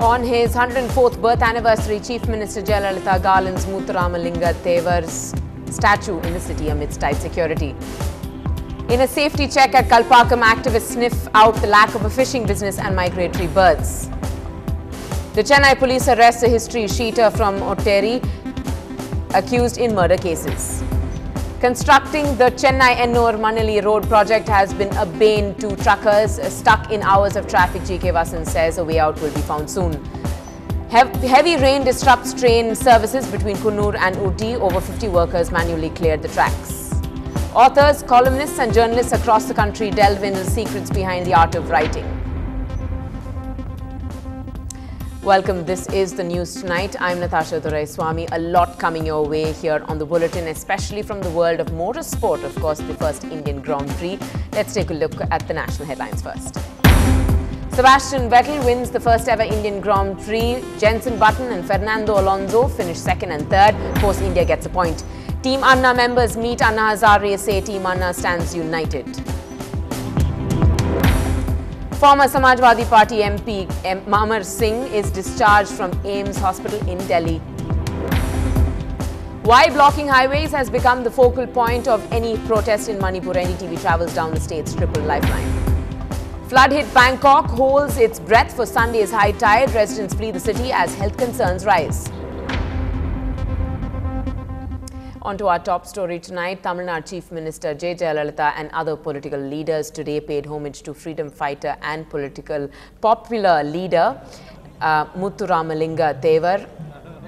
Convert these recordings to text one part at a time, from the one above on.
On his 104th birth anniversary, Chief Minister Jayalalitha garlands Muthuramalingam-Thevar's statue in the city amidst tight security. In a safety check at Kalpakkam, activists sniff out the lack of a fishing business and migratory birds. The Chennai police arrest a history sheeter from Otteri, accused in murder cases. Constructing the Chennai-Ennore-Manali road project has been a bane to truckers stuck in hours of traffic. G.K. Vasan says a way out will be found soon. Heavy rain disrupts train services between Kunnur and Ooty. Over 50 workers manually cleared the tracks. Authors, columnists and journalists across the country delve into the secrets behind the art of writing. Welcome, this is the news tonight. I'm Natasha Swami. A lot coming your way here on the bulletin, especially from the world of motorsport. Of course, the first Indian Grand Prix. Let's take a look at the national headlines first. Sebastian Vettel wins the first ever Indian Grand Prix. Jenson Button and Fernando Alonso finish second and third. Force India gets a point. Team Anna members meet Anna Hazare, say Team Anna stands united. Former Samajwadi Party MP Amar Singh is discharged from AIIMS Hospital in Delhi. Why blocking highways has become the focal point of any protest in Manipur. NDTV travels down the state's triple lifeline. Flood-hit Bangkok holds its breath for Sunday's high tide. Residents flee the city as health concerns rise. On to our top story tonight. Tamil Nadu Chief Minister J. Jayalalitha and other political leaders today paid homage to freedom fighter and popular leader Muthuramalingam-Thevar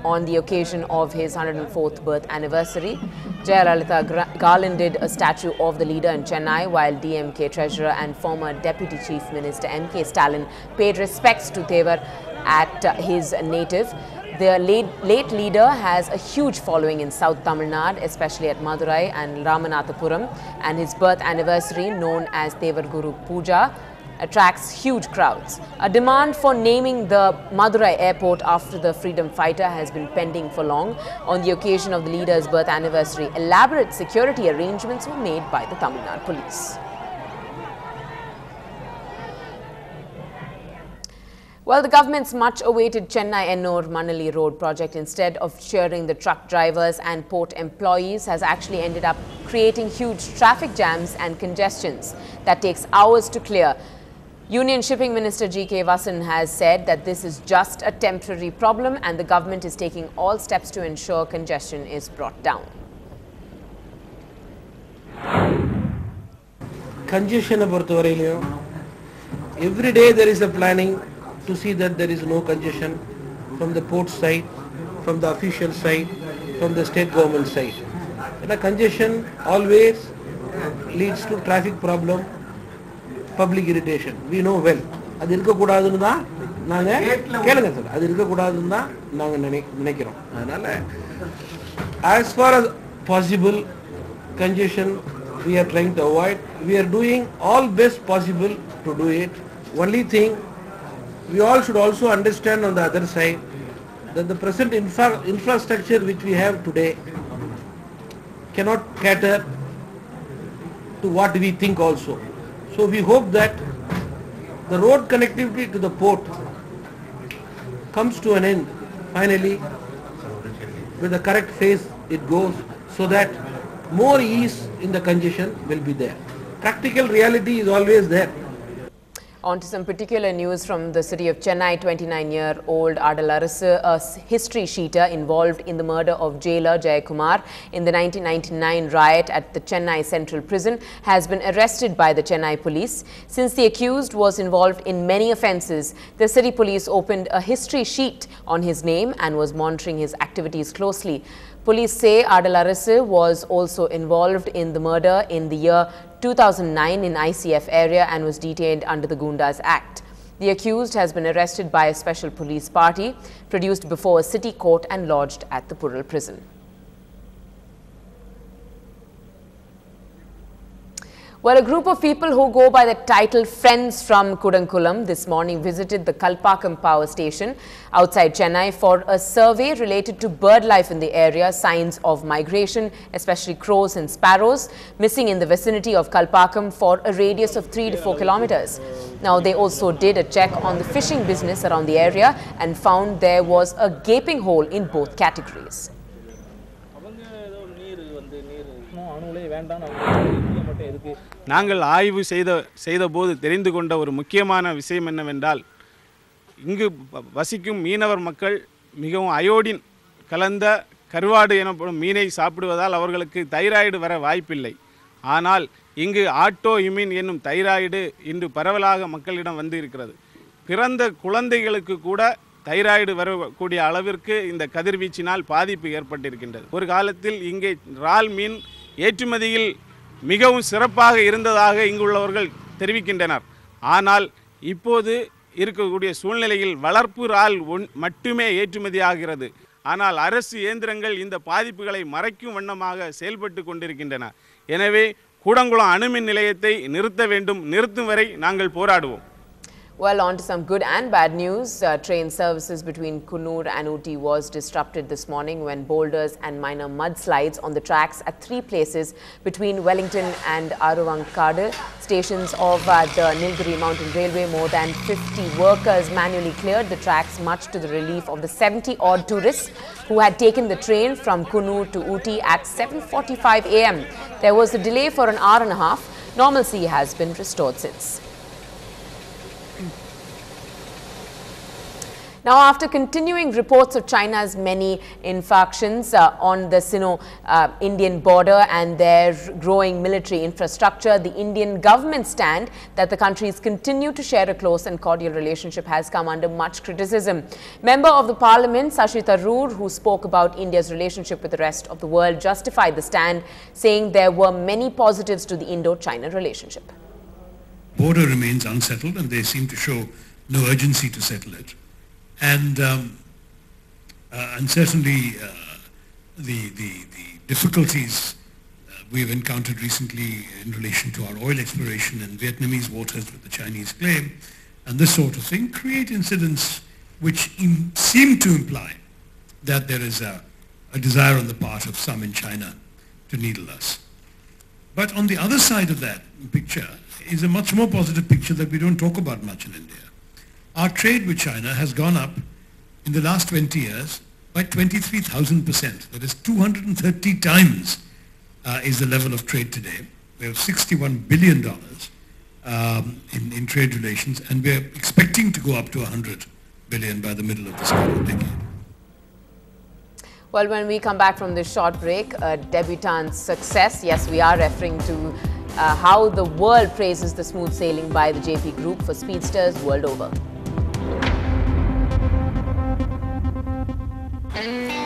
on the occasion of his 104th birth anniversary. Jayalalitha garlanded a statue of the leader in Chennai, while DMK Treasurer and former Deputy Chief Minister M.K. Stalin paid respects to Thevar at his native. The late leader has a huge following in South Tamil Nadu, especially at Madurai and Ramanathapuram, and his birth anniversary, known as Thevar Guru Puja, attracts huge crowds. A demand for naming the Madurai airport after the freedom fighter has been pending for long. On the occasion of the leader's birth anniversary, elaborate security arrangements were made by the Tamil Nadu police. Well, the government's much-awaited Chennai-Ennore-Manali road project, instead of cheering the truck drivers and port employees, has actually ended up creating huge traffic jams and congestions that takes hours to clear. Union Shipping Minister G.K. Vasan has said that this is just a temporary problem and the government is taking all steps to ensure congestion is brought down. Congestion every day there is a planning to see that there is no congestion from the port side, from the official side, from the state government side. And a congestion always leads to traffic problem, public irritation. We know well. As far as possible, congestion we are trying to avoid. We are doing all best possible to do it. Only thing, we all should also understand on the other side that the present infrastructure which we have today cannot cater to what we think also. So we hope that the road connectivity to the port comes to an end finally with the correct phase it goes, so that more ease in the congestion will be there. Practical reality is always there. On to some particular news from the city of Chennai. 29-year-old Adalarasu, a history sheeter involved in the murder of jailer Jayakumar in the 1999 riot at the Chennai Central Prison, has been arrested by the Chennai police. Since the accused was involved in many offences, the city police opened a history sheet on his name and was monitoring his activities closely. Police say Adalarasu was also involved in the murder in the year 2009 in ICF area and was detained under the Gundas Act. The accused has been arrested by a special police party, produced before a city court and lodged at the Pural prison. Well, a group of people who go by the title Friends from Kudankulam this morning visited the Kalpakkam power station outside Chennai for a survey related to bird life in the area, signs of migration, especially crows and sparrows, missing in the vicinity of Kalpakkam for a radius of 3 to 4 kilometers. Now, they also did a check on the fishing business around the area and found there was a gaping hole in both categories. நாங்கள் ஆய்வு செய்தபோது தெரிந்து கொண்ட ஒரு முக்கியமான விஷயம் என்னவென்றால் இங்கு வசிக்கும் மீனவர் மக்கள் மிகவும் அயோடின் கலந்த கருவாடு எனப்படும் மீனை சாப்பிடுவதால் அவர்களுக்கு தைராய்டு வர வாய்ப்பில்லை. ஆனால் இங்கு ஆட்டோ இம்யூன் என்னும் தைராய்டு இன்று பரவலாக மக்களிடம் வந்து இருக்கிறது. பிறந்த குழந்தைகளுக்கு கூட தைராய்டு வரக்கூடிய அளவிற்கு இந்த கதிர்வீச்சினால் பாதிப்பு ஏற்பட்டிருக்கின்றது. ஒரு காலத்தில் இங்கே இறால் மீன் ஏற்றுமதியில் மிகவும் சிறப்பாக இருந்ததாக இங்குள்ளவர்கள் தெரிவிக்கின்றனர். ஆனால் இப்போது இருக்கக்கூடிய சூழ்நிலையில் வளர்ப்பு இறால் மட்டுமே ஏற்றுமதி ஆகிறது. ஆனால் அரசு இயந்திரங்கள் இந்த பாதிப்புகளை மறைக்கும் வண்ணமாக செயல்பட்டு கொண்டிருக்கின்றன. எனவே கூடங்குளம் அணுமின் நிலையத்தை நிறுத்த வேண்டும். நிறுத்தும் வரை நாங்கள் போராடுவோம். Well, on to some good and bad news. Train services between Kannur and Ooty was disrupted this morning when boulders and minor mudslides on the tracks at 3 places between Wellington and Aruvankadu stations of the Nilgiri Mountain Railway. More than 50 workers manually cleared the tracks, much to the relief of the 70-odd tourists who had taken the train from Kannur to Ooty at 7:45 a.m. There was a delay for an hour and a half. Normalcy has been restored since. Now, after continuing reports of China's many infractions on the Sino-Indian border and their growing military infrastructure, the Indian government stand that the countries continue to share a close and cordial relationship has come under much criticism. Member of the Parliament, Shashi Tharoor, who spoke about India's relationship with the rest of the world, justified the stand, saying there were many positives to the Indo-China relationship. Border remains unsettled and they seem to show no urgency to settle it. And certainly the difficulties we've encountered recently in relation to our oil exploration in Vietnamese waters with the Chinese claim and this sort of thing create incidents which seem to imply that there is a desire on the part of some in China to needle us. But on the other side of that picture is a much more positive picture that we don't talk about much in India. Our trade with China has gone up in the last 20 years by 23,000%. That is 230 times is the level of trade today. We have $61 billion in trade relations and we're expecting to go up to 100 billion by the middle of this current decade. Well, when we come back from this short break, a debutante's success. Yes, we are referring to how the world praises the smooth sailing by the JP Group for speedsters world over.